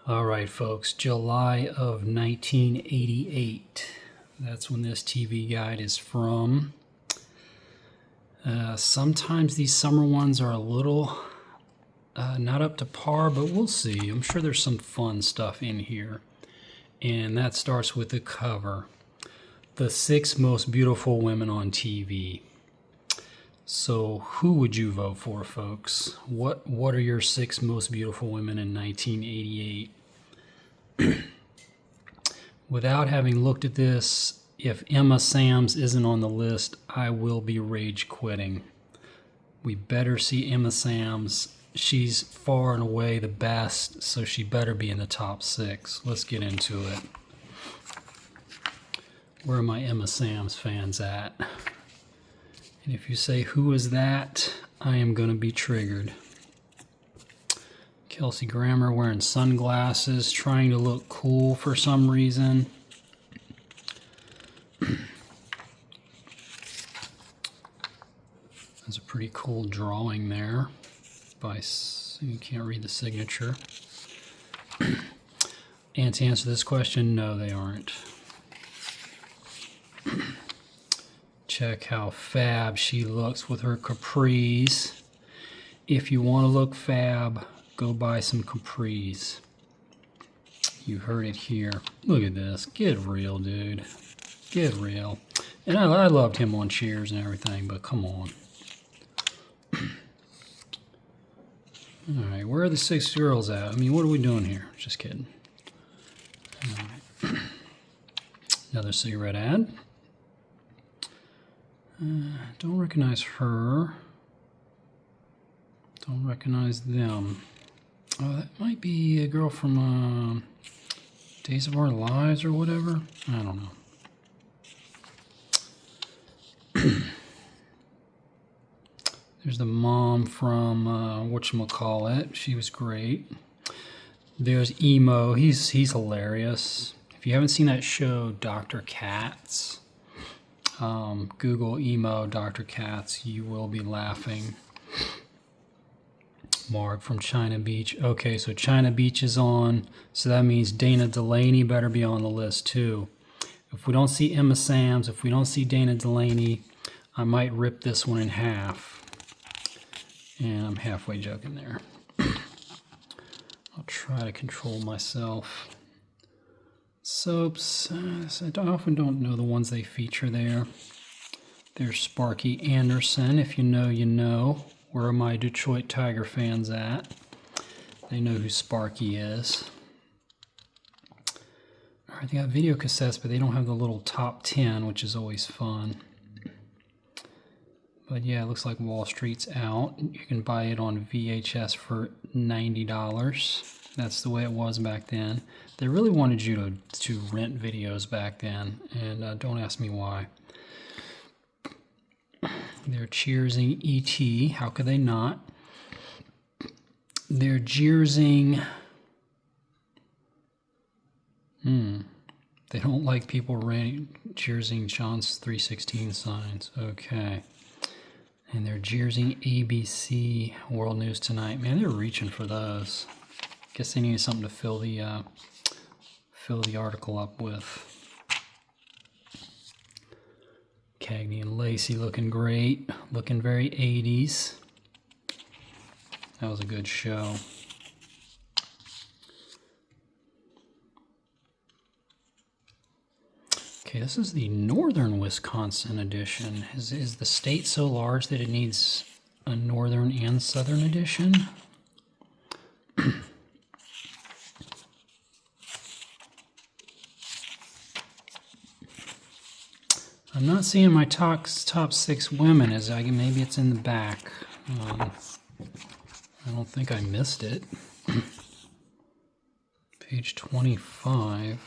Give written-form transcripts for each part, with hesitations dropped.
All right, folks, July of 1988. That's when this TV guide is from. Sometimes these summer ones are a little not up to par, but we'll see. I'm sure there's some fun stuff in here. And that starts with the cover. The 6 most beautiful women on TV. So who would you vote for, folks? What are your 6 most beautiful women in 1988? Without having looked at this, if Emma Samms isn't on the list, I will be rage quitting. We better see Emma Samms. She's far and away the best, so she better be in the top 6. Let's get into it. Where are my Emma Samms fans at? And if you say, who is that? I am going to be triggered. Kelsey Grammer wearing sunglasses, trying to look cool for some reason. That's a pretty cool drawing there. You can't read the signature. And to answer this question, no, they aren't. Check how fab she looks with her capris. If you want to look fab, go buy some capris. You heard it here. Look at this. Get real, dude. Get real. And I loved him on Cheers and everything, but come on. All right, where are the 6 girls at? I mean, what are we doing here? Just kidding. All right. Another cigarette ad. Don't recognize her. Don't recognize them. Oh, that might be a girl from Days of Our Lives or whatever. I don't know. There's the mom from whatchamacallit. She was great. There's Emo. He's hilarious. If you haven't seen that show, Dr. Katz, Google Emo Dr. Katz. You will be laughing. Mark from China Beach. Okay, so China Beach is on. So that means Dana Delaney better be on the list too. If we don't see Emma Samms, if we don't see Dana Delaney, I might rip this one in half. And I'm halfway joking there. I'll try to control myself. Soaps. I often don't know the ones they feature there. There's Sparky Anderson. If you know, you know. Where are my Detroit Tiger fans at? They know who Sparky is. All right, they got video cassettes, but they don't have the little top 10, which is always fun. But yeah, it looks like Wall Street's out. You can buy it on VHS for $90. That's the way it was back then. They really wanted you to rent videos back then, and don't ask me why. They're cheersing E.T. How could they not? They're jeersing. They don't like people cheersing John's 3:16 signs. Okay. And they're jeersing ABC World News Tonight. Man, they're reaching for those. Guess they needed something to fill the article up with. Cagney and Lacey looking great, looking very 80s. That was a good show. Okay, this is the Northern Wisconsin edition. Is the state so large that it needs a Northern and Southern edition? I'm not seeing my top 6 women. Maybe it's in the back. I don't think I missed it. Page 25.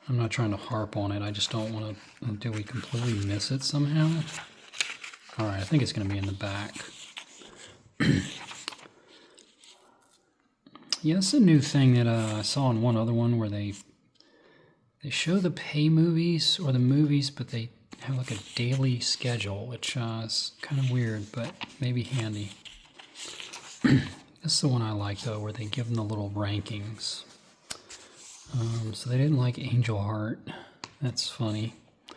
I'm not trying to harp on it. I just don't want to. Did we completely miss it somehow? All right, I think it's going to be in the back. Yeah, this is a new thing that I saw in one other one where they show the pay movies or the movies, but they have like a daily schedule, which is kind of weird, but maybe handy. This is the one I like, though, where they give them the little rankings. So they didn't like Angel Heart. That's funny. I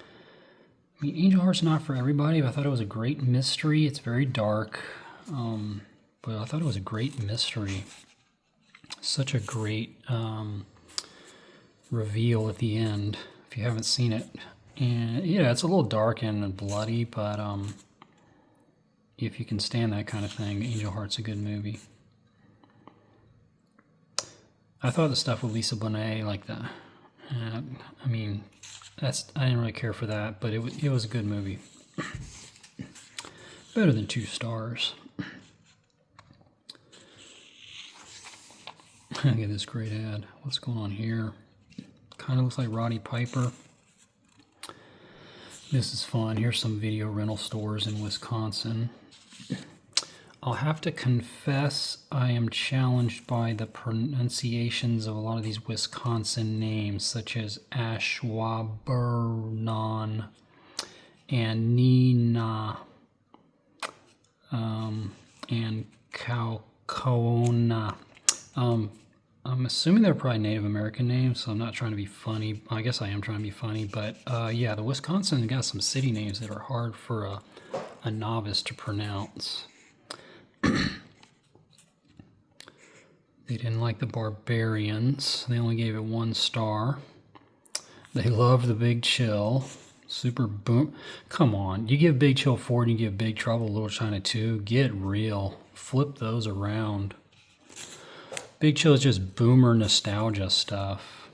mean, Angel Heart's not for everybody, but I thought it was a great mystery. It's very dark, but I thought it was a great mystery. Such a great reveal at the end, if you haven't seen it. And yeah, it's a little dark and bloody, but if you can stand that kind of thing, Angel Heart's a good movie. I thought the stuff with Lisa Bonet, like that. I mean, I didn't really care for that, but it was a good movie. Better than 2 stars. Look at this great ad. What's going on here? Kind of looks like Roddy Piper. This is fun. Here's some video rental stores in Wisconsin. I'll have to confess I am challenged by the pronunciations of a lot of these Wisconsin names, such as Ashwaubenon and Neenah and Conan. I'm assuming they're probably Native American names, so I'm not trying to be funny. I guess I am trying to be funny, but yeah, the Wisconsin got some city names that are hard for a novice to pronounce. They didn't like the Barbarians. They only gave it 1 star. They love the Big Chill. Super boom. Come on. You give Big Chill 4 and you give Big Trouble Little China 2. Get real. Flip those around. Big Chill is just boomer nostalgia stuff.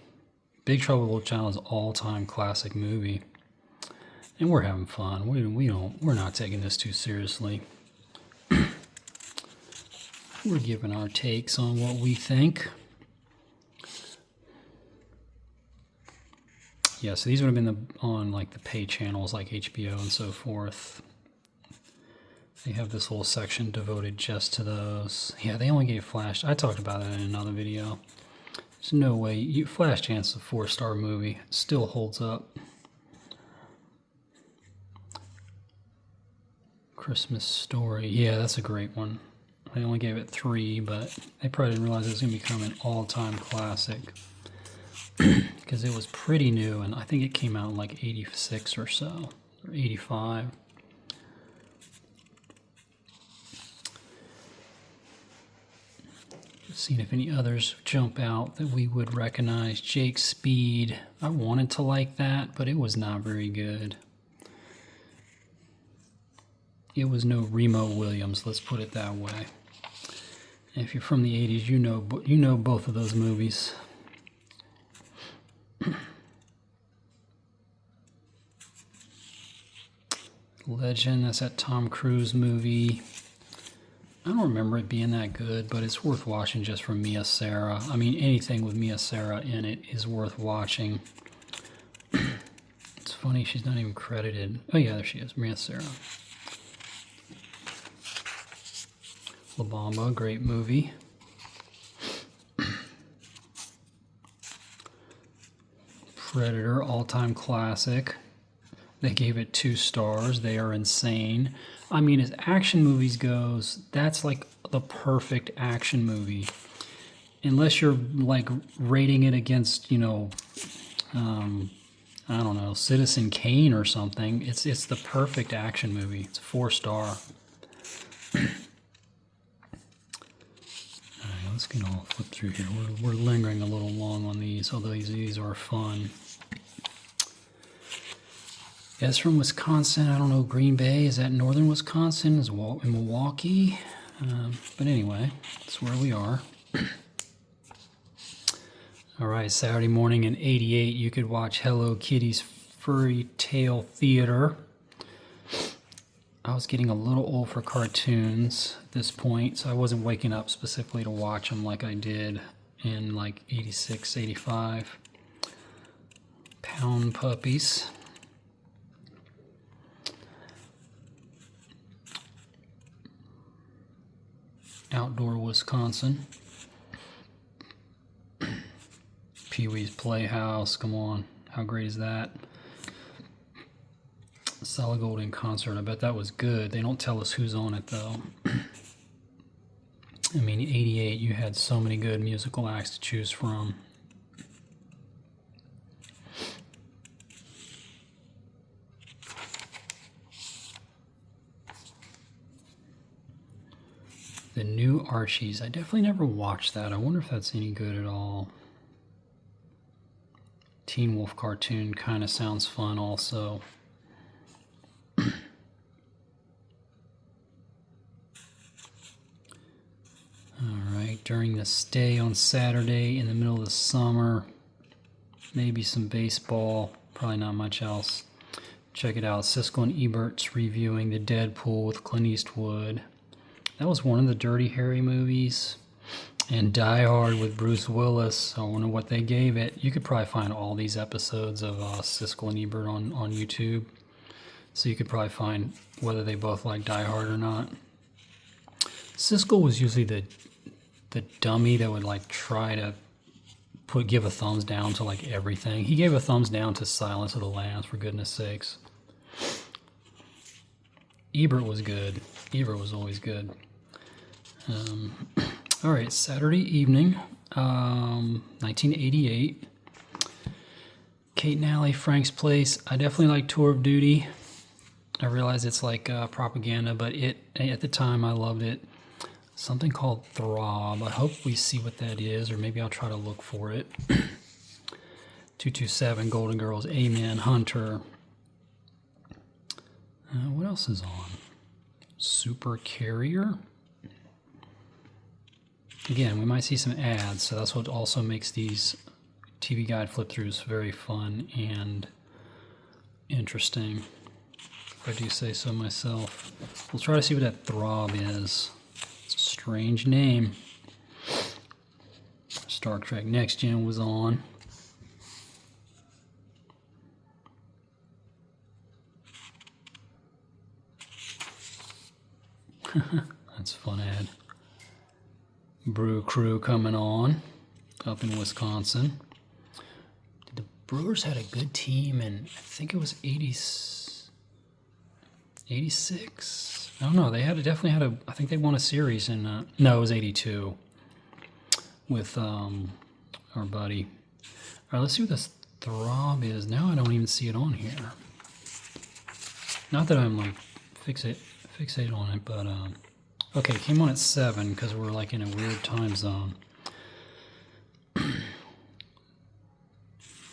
Big Trouble Little China is an all-time classic movie. And we're having fun. We're not taking this too seriously. We're giving our takes on what we think. Yeah, so these would have been on like the pay channels like HBO and so forth. They have this whole section devoted just to those. Yeah, they only gave Flash. I talked about that in another video. There's no way. Flash Dance is a 4-star movie. It still holds up. Christmas Story. Yeah, that's a great one. They only gave it 3, but they probably didn't realize it was going to become an all-time classic. Because it was pretty new, and I think it came out in like 86 or so, or 85. Just seeing if any others jump out that we would recognize. Jake Speed. I wanted to like that, but it was not very good. It was no Remo Williams, let's put it that way. If you're from the 80s, you know both of those movies. Legend, that's that Tom Cruise movie. I don't remember it being that good, but it's worth watching just for Mia Sara. I mean, anything with Mia Sara in it is worth watching. It's funny, she's not even credited. Oh yeah, there she is, Mia Sara. La Bamba, great movie. Predator, all-time classic. They gave it 2 stars. They are insane. I mean, as action movies goes, that's like the perfect action movie. Unless you're like rating it against, you know, I don't know, Citizen Kane or something. It's the perfect action movie. It's a 4-star. Let's get all flip through here. We're lingering a little long on these, although these are fun. Yeah, it's from Wisconsin. I don't know, Green Bay. Is that northern Wisconsin? Is in Milwaukee? But anyway, that's where we are. All right, Saturday morning in '88, you could watch Hello Kitty's Fairy Tale Theater. I was getting a little old for cartoons at this point, so I wasn't waking up specifically to watch them like I did in like 86, 85. Pound Puppies. Outdoor Wisconsin. Pee-wee's Playhouse, come on, how great is that? Solid Gold in Concert, I bet that was good. They don't tell us who's on it though. I mean, 88, you had so many good musical acts to choose from. The New Archies. I definitely never watched that. I wonder if that's any good at all. Teen Wolf cartoon kind of sounds fun also. Alright, during the stay on Saturday in the middle of the summer, maybe some baseball, probably not much else. Check it out, Siskel and Ebert's reviewing the Deadpool with Clint Eastwood. That was one of the Dirty Harry movies. And Die Hard with Bruce Willis. I wonder what they gave it. You could probably find all these episodes of Siskel and Ebert on YouTube. So you could probably find whether they both like Die Hard or not. Siskel was usually the dummy that would like try to give a thumbs down to like everything. He gave a thumbs down to Silence of the Lambs, for goodness sakes. Ebert was good. Ebert was always good. All right, Saturday evening, 1988. Kate and Allie, Frank's Place. I definitely like Tour of Duty. I realize it's like propaganda, but at the time I loved it. Something called Throb. I hope we see what that is, or maybe I'll try to look for it. 227, Golden Girls, Amen, Hunter. What else is on? Super Carrier. Again, we might see some ads, so that's what also makes these TV guide flip-throughs very fun and interesting, if I do say so myself. We'll try to see what that Throb is. It's a strange name. Star Trek Next Gen was on. That's a fun ad. Brew Crew coming on up in Wisconsin. The Brewers had a good team, and I think it was 86. I don't know. They definitely had a. I think they won a series in. No, it was 82 with our buddy. All right, let's see what this Throb is. Now I don't even see it on here. Not that I'm like fixated on it, but okay, it came on at 7 because we're like in a weird time zone.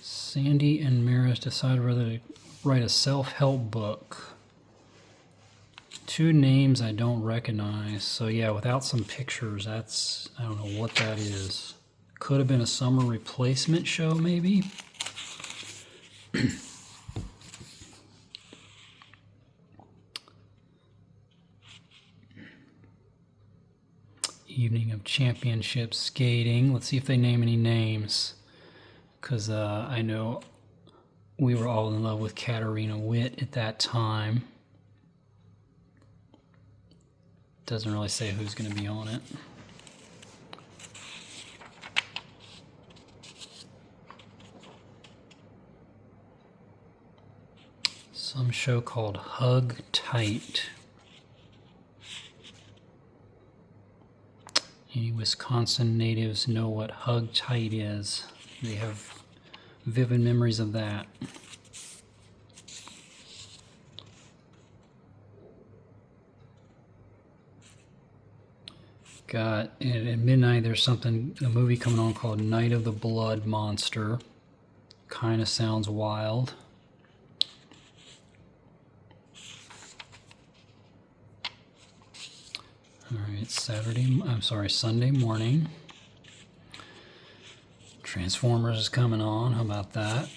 Sandy and Maris decided whether to write a self-help book. 2 names I don't recognize. So yeah, without some pictures, I don't know what that is. Could have been a summer replacement show, maybe. Evening of Championship Skating. Let's see if they name any names. Because I know we were all in love with Katarina Witt at that time. Doesn't really say who's going to be on it. Some show called Hug Tight. Any Wisconsin natives know what Hug Tight is? They have vivid memories of that. Got, and at midnight there's a movie coming on called Night of the Blood Monster. Kind of sounds wild. Alright, Sunday morning. Transformers is coming on, how about that?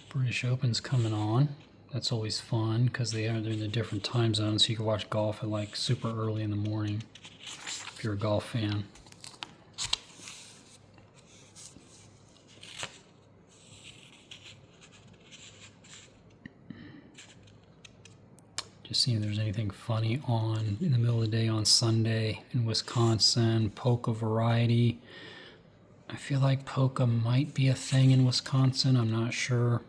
British Open's coming on. That's always fun because they're in a different time zone, so you can watch golf at like super early in the morning if you're a golf fan. Just seeing if there's anything funny on in the middle of the day on Sunday in Wisconsin. Polka Variety. I feel like polka might be a thing in Wisconsin. I'm not sure.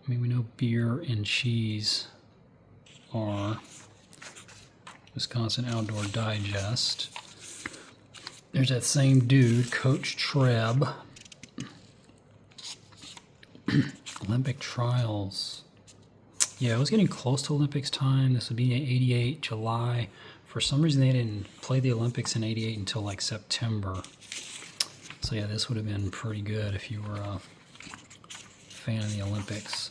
I mean, we know beer and cheese are Wisconsin Outdoor Digest. There's that same dude, Coach Treb. Olympic trials. Yeah, it was getting close to Olympics time. This would be 88, July. For some reason, they didn't play the Olympics in 88 until like September. So yeah, this would have been pretty good if you were a fan of the Olympics.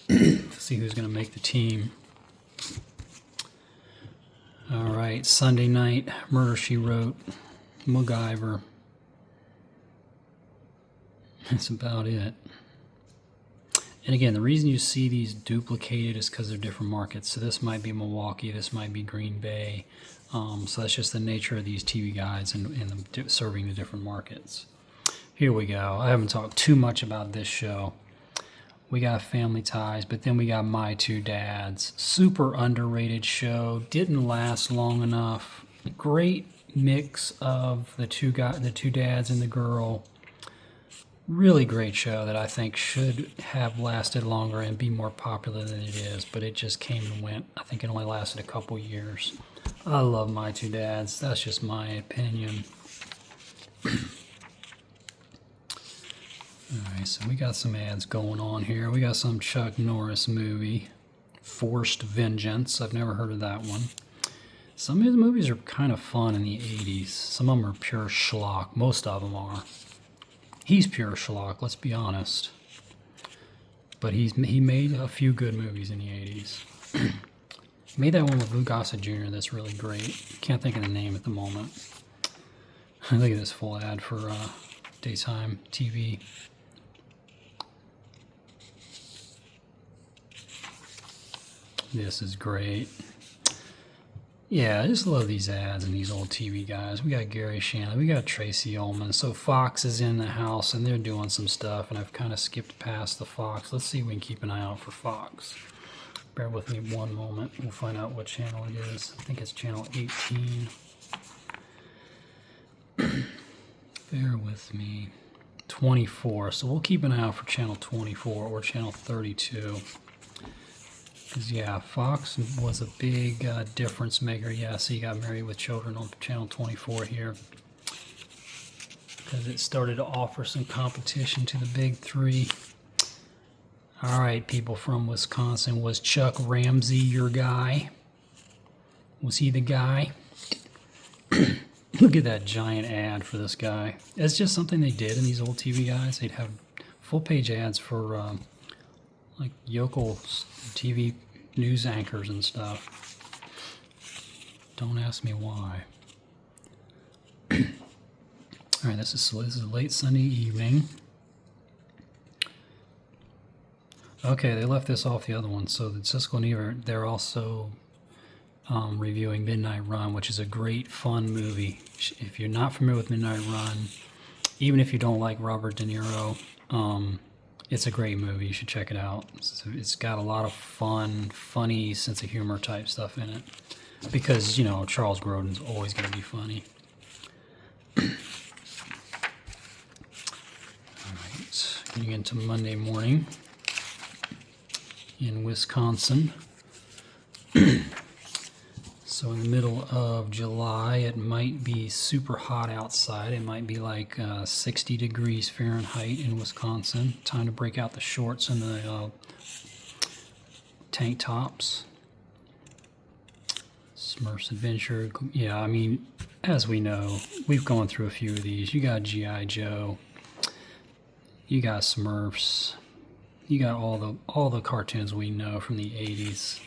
To see who's going to make the team. All right, Sunday night, Murder, She Wrote, MacGyver. That's about it. And again, the reason you see these duplicated is because they're different markets. So this might be Milwaukee, this might be Green Bay. So that's just the nature of these TV guides and them serving the different markets. Here we go. I haven't talked too much about this show. We got Family Ties, but then we got My Two Dads. Super underrated show. Didn't last long enough. Great mix of the two dads and the girl. Really great show that I think should have lasted longer and be more popular than it is, but it just came and went. I think it only lasted a couple years. I love My Two Dads. That's just my opinion. Alright, so we got some ads going on here. We got some Chuck Norris movie, Forced Vengeance. I've never heard of that one. Some of his movies are kind of fun in the 80s. Some of them are pure schlock. Most of them are. He's pure schlock, let's be honest. But he made a few good movies in the 80s. He made that one with Lou Gossett Jr. that's really great. Can't think of the name at the moment. Look at this full ad for daytime TV. This is great. Yeah, I just love these ads and these old TV guys. We got Gary Shanley, we got Tracey Ullman. So Fox is in the house and they're doing some stuff, and I've kind of skipped past the Fox. Let's see if we can keep an eye out for Fox. Bear with me one moment. We'll find out what channel it is. I think it's channel 18. Bear with me. 24. So we'll keep an eye out for channel 24 or channel 32. Because, yeah, Fox was a big difference maker. Yeah, so you got Married with Children on channel 24 here. Because it started to offer some competition to the big three. All right, people from Wisconsin. Was Chuck Ramsey your guy? Was he the guy? Look at that giant ad for this guy. It's just something they did in these old TV guys. They'd have full-page ads for like yokel TV news anchors and stuff. Don't ask me why. All right, this is late Sunday evening. Okay, they left this off the other one. So the Siskel and Ebert, they're also reviewing Midnight Run, which is a great, fun movie. If you're not familiar with Midnight Run, even if you don't like Robert De Niro, it's a great movie. You should check it out. It's got a lot of fun, funny, sense of humor type stuff in it. Because, you know, Charles Grodin's always going to be funny. All right, getting into Monday morning in Wisconsin. So in the middle of July, it might be super hot outside. It might be like 60 degrees Fahrenheit in Wisconsin. Time to break out the shorts and the tank tops. Smurfs Adventure. Yeah, I mean, as we know, we've gone through a few of these. You got G.I. Joe. You got Smurfs. You got all the cartoons we know from the 80s.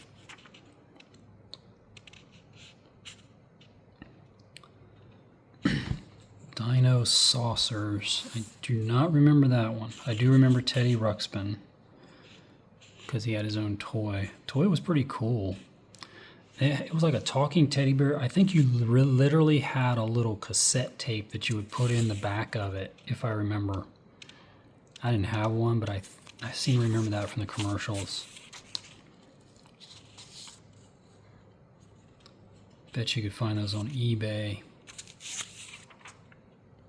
Dino Saucers. I do not remember that one. I do remember Teddy Ruxpin because he had his own toy. Toy was pretty cool. It was like a talking teddy bear. I think you literally had a little cassette tape that you would put in the back of it, if I remember. I didn't have one, but I seem to remember that from the commercials. Bet you could find those on eBay.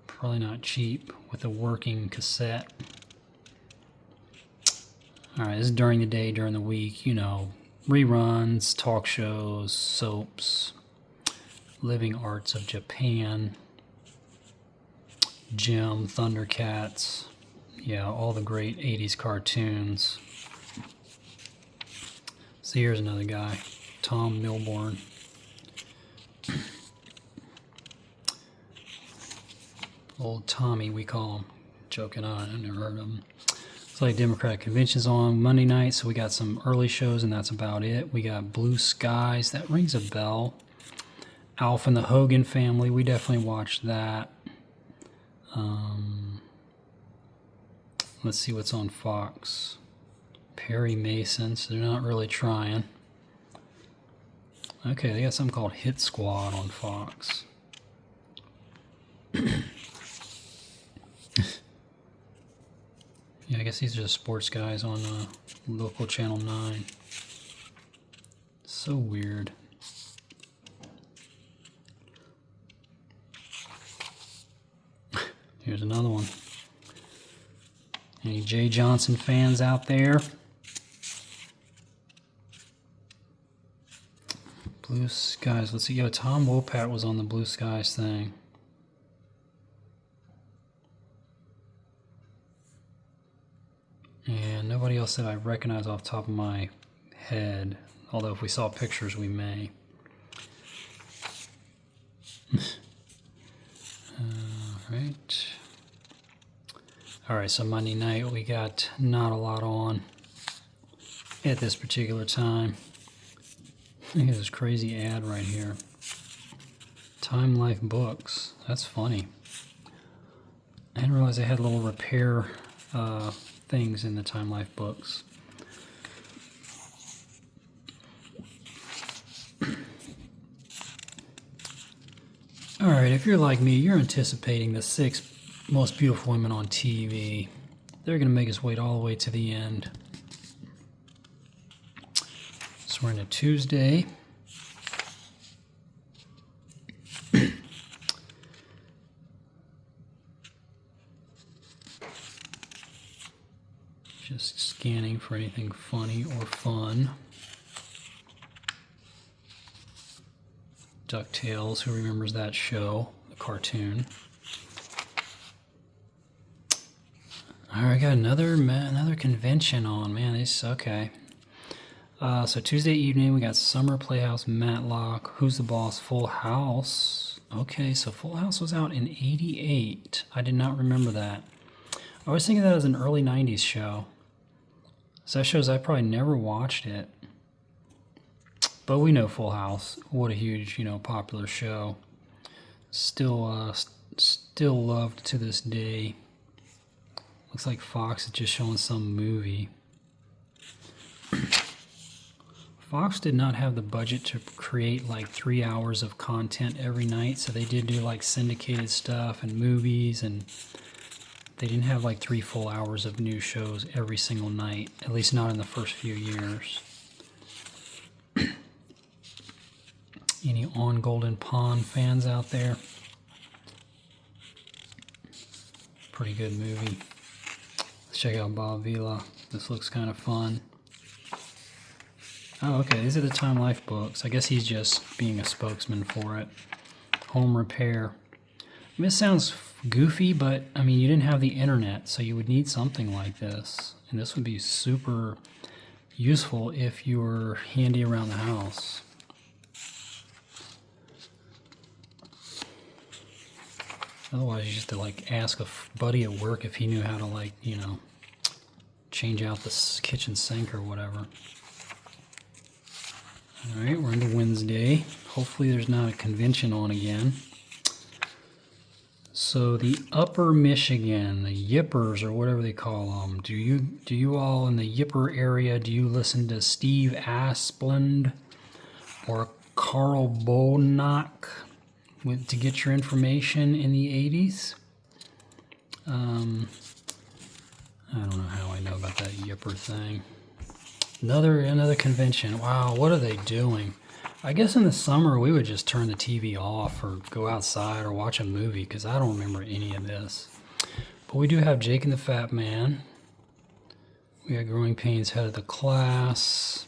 Probably not cheap with a working cassette. Alright, this is during the day, during the week, you know, reruns, talk shows, soaps, Living Arts of Japan, Jim, Thundercats, yeah, all the great 80s cartoons. So here's another guy, Tom Milborn. Old Tommy, we call him. Joking on, I've never heard of him. It's like Democratic conventions on Monday night, so we got some early shows, and that's about it. We got Blue Skies, that rings a bell. Alf and the Hogan Family, we definitely watched that. Let's see what's on Fox. Perry Mason, so they're not really trying. Okay, they got something called Hit Squad on Fox. Yeah, I guess these are just sports guys on local Channel 9. So weird. Here's another one. Any Jay Johnson fans out there? Blue Skies. Let's see. Yo, Tom Wopat was on the Blue Skies thing. And nobody else that I recognize off the top of my head. Although if we saw pictures, we may. Alright. Alright, so Monday night we got not a lot on at this particular time. Look at this crazy ad right here. Time Life Books. That's funny. I didn't realize they had little repair things in the Time Life books. Alright, if you're like me, you're anticipating the 6 most beautiful women on TV. They're going to make us wait all the way to the end. So we're in a Tuesday. Just scanning for anything funny or fun. DuckTales, who remembers that show, the cartoon. Alright, got another convention on, man. It's okay. So Tuesday evening, we got Summer Playhouse, Matlock, Who's the Boss, Full House. Okay, so Full House was out in '88. I did not remember that. I was thinking that was an early '90s show. So that shows I probably never watched it. But we know Full House. What a huge, popular show. Still loved to this day. Looks like Fox is just showing some movie. Fox did not have the budget to create like 3 hours of content every night, so they did do like syndicated stuff and movies, and they didn't have like 3 full hours of new shows every single night, at least not in the first few years. Any On Golden Pond fans out there? Pretty good movie. Let's check out Bob Vila. This looks kind of fun. Oh, okay, these are the Time Life books. I guess he's just being a spokesman for it. Home Repair. I mean, it sounds goofy, but I mean, you didn't have the internet, so you would need something like this. And this would be super useful if you were handy around the house. Otherwise, you just have to like ask a buddy at work if he knew how to like, change out the kitchen sink or whatever. All right, we're into Wednesday. Hopefully there's not a convention on again. So the Upper Michigan, the Yippers or whatever they call them. Do you all in the Yipper area, do you listen to Steve Asplund or Carl Bonack to get your information in the 80s? I don't know how I know about that Yipper thing. Another convention. Wow, what are they doing? I guess in the summer we would just turn the TV off or go outside or watch a movie, because I don't remember any of this. But we do have Jake and the Fat Man. We got Growing Pains, Head of the Class.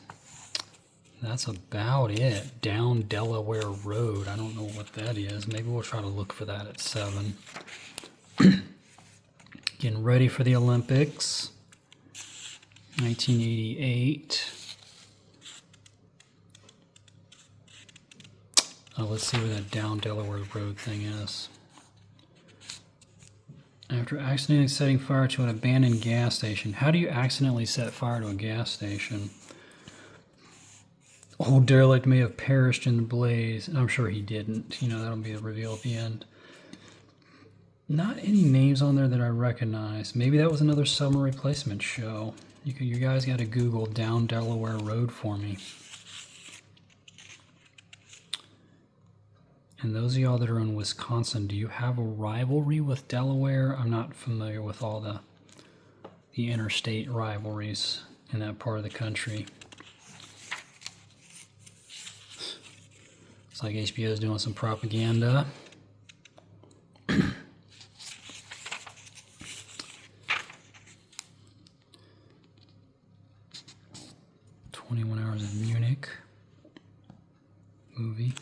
that's about it. Down Delaware Road. I don't know what that is. Maybe we'll try to look for that at 7. Getting ready for the Olympics. 1988. Let's see where that Down Delaware Road thing is. After accidentally setting fire to an abandoned gas station. How do you accidentally set fire to a gas station? Old derelict may have perished in the blaze. I'm sure he didn't. You know, that'll be the reveal at the end. Not any names on there that I recognize. Maybe that was another summer replacement show. You guys got to Google Down Delaware Road for me. And those of y'all that are in Wisconsin, do you have a rivalry with Delaware? I'm not familiar with all the interstate rivalries in that part of the country. It's like HBO is doing some propaganda. 21 Hours in Munich movie.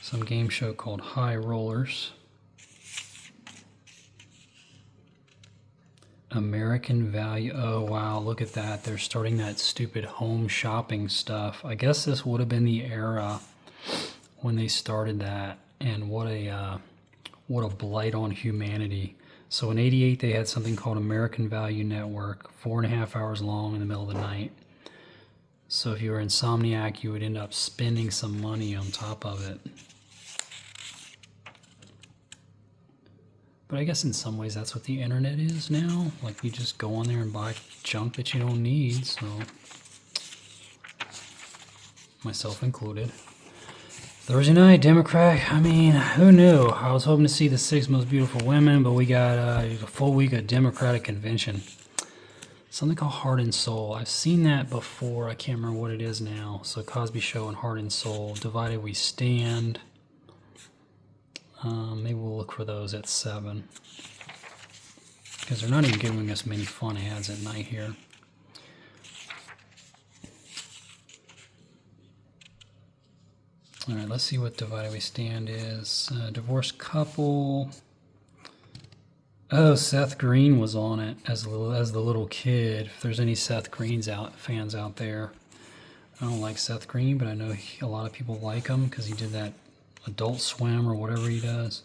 Some game show called High Rollers. American Value. Oh wow, look at that. They're starting that stupid home shopping stuff. I guess this would have been the era when they started that, and what a blight on humanity. So in '88 they had something called American Value Network, 4.5 hours long in the middle of the night. So if you were insomniac, you would end up spending some money on top of it. But I guess in some ways that's what the internet is now. Like, you just go on there and buy junk that you don't need, so. Myself included. Thursday night, Democrat. I mean, who knew? I was hoping to see the 6 most beautiful women, but we got a full week of Democratic convention. Something called Heart and Soul. I've seen that before. I can't remember what it is now. So Cosby Show and Heart and Soul. Divided We Stand. Maybe we'll look for those at 7. Because they're not even giving us many fun ads at night here. Alright, let's see what Divided We Stand is. Divorced couple. Oh, Seth Green was on it as the little kid. If there's any Seth Green's fans out there. I don't like Seth Green, but I know a lot of people like him because he did that Adult Swim or whatever he does.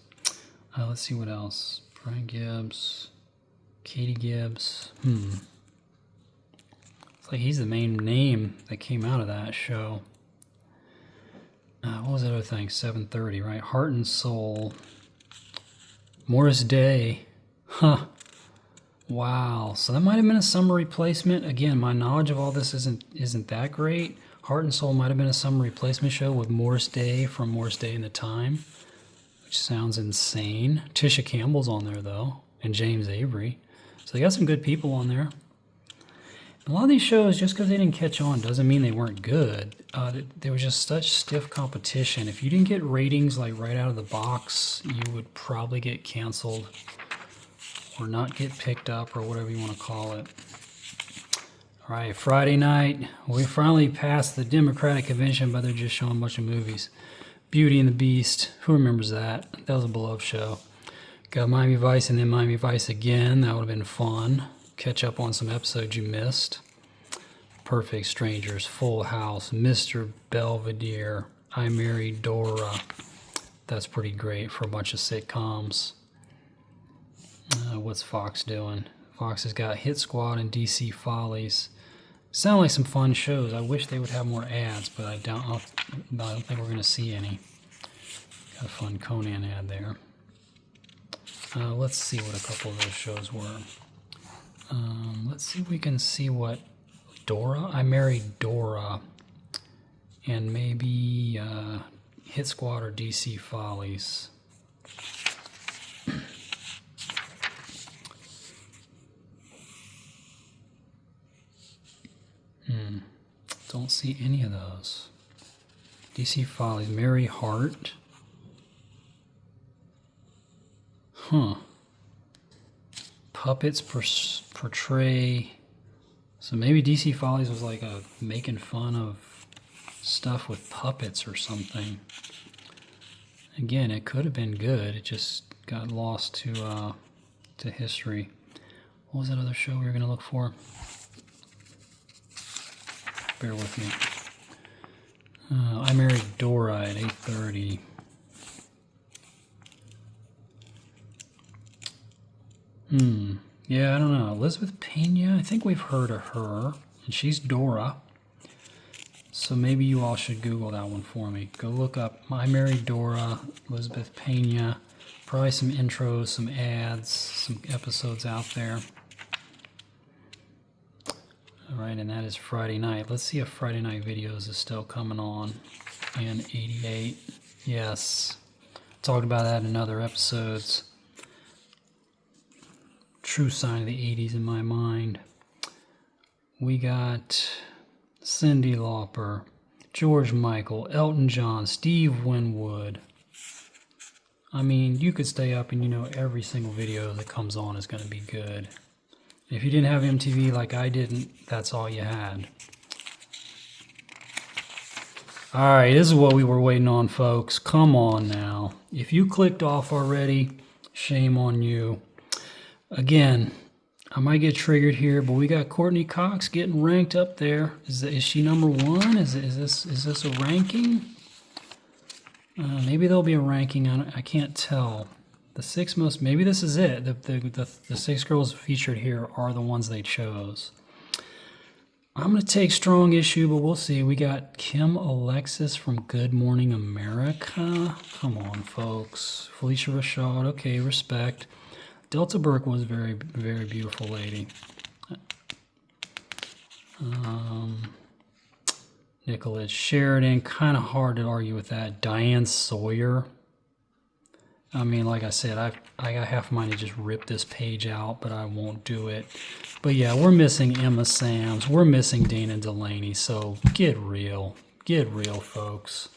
Let's see what else. Brian Gibbs. Katie Gibbs. It's like he's the main name that came out of that show. What was that other thing? 7:30, right? Heart and Soul. Morris Day. Huh. Wow. So that might have been a summer replacement. Again, my knowledge of all this isn't that great. Heart and Soul might have been a summer replacement show with Morris Day from Morris Day and the Time, which sounds insane. Tisha Campbell's on there, though, and James Avery. So they got some good people on there. A lot of these shows, just because they didn't catch on, doesn't mean they weren't good. There was just such stiff competition. If you didn't get ratings like right out of the box, you would probably get canceled or not get picked up or whatever you want to call it. All right, Friday night, we finally passed the Democratic convention, but they're just showing a bunch of movies. Beauty and the Beast, who remembers that? That was a beloved show. Got Miami Vice and then Miami Vice again. That would have been fun. Catch up on some episodes you missed. Perfect Strangers, Full House, Mr. Belvedere, I Married Dora. That's pretty great for a bunch of sitcoms. What's Fox doing? Fox has got Hit Squad and DC Follies. Sound like some fun shows. I wish they would have more ads, but I don't think we're going to see any. Got a fun Conan ad there. Let's see what a couple of those shows were. Let's see if we can see what Dora. I Married Dora. And maybe Hit Squad or DC Follies. Don't see any of those. DC Follies, Mary Hart. Huh. Puppets portray. So maybe DC Follies was like a making fun of stuff with puppets or something. Again, it could have been good. It just got lost to history. What was that other show we were going to look for? Bear with me. I Married Dora at 8:30. Yeah, I don't know. Elizabeth Pena, I think we've heard of her. And she's Dora. So maybe you all should Google that one for me. Go look up I Married Dora, Elizabeth Pena. Probably some intros, some ads, some episodes out there. All right, and that is Friday night. Let's see if Friday Night Videos is still coming on. And 88. Yes. Talked about that in other episodes. True sign of the 80s in my mind. We got Cyndi Lauper, George Michael, Elton John, Steve Winwood. I mean, you could stay up and you know every single video that comes on is going to be good. If you didn't have MTV like I didn't, that's all you had. Alright, this is what we were waiting on, folks. Come on now. If you clicked off already, shame on you. Again, I might get triggered here, but we got Courteney Cox getting ranked up there. Is she number one? Is this a ranking? Maybe there'll be a ranking on it. I can't tell. The 6 most, maybe this is it. The 6 girls featured here are the ones they chose. I'm going to take strong issue, but we'll see. We got Kim Alexis from Good Morning America. Come on, folks. Felicia Rashad, okay, respect. Delta Burke was very, very beautiful lady. Nicolette Sheridan, kind of hard to argue with that. Diane Sawyer. I mean, like I said, I got half mine to just rip this page out, but I won't do it. But yeah, we're missing Emma Sams. We're missing Dana Delaney. So get real. Get real, folks.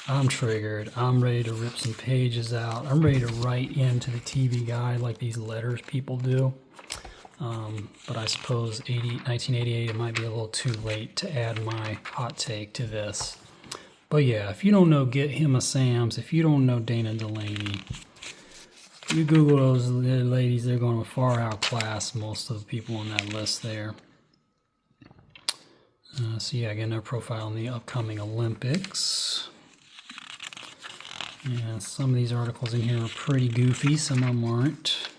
I'm triggered. I'm ready to rip some pages out. I'm ready to write into the TV guide like these letters people do. But I suppose 1988, it might be a little too late to add my hot take to this. But yeah, if you don't know Emma Sams, if you don't know Dana Delaney, you Google those ladies, they're going to far outclass most of the people on that list there. So yeah, again, their profile in the upcoming Olympics. Yeah, some of these articles in here are pretty goofy, some of them aren't.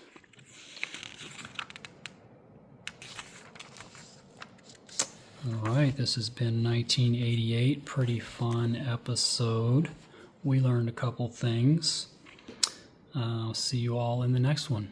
Alright, this has been 1988, pretty fun episode. We learned a couple things. I'll see you all in the next one.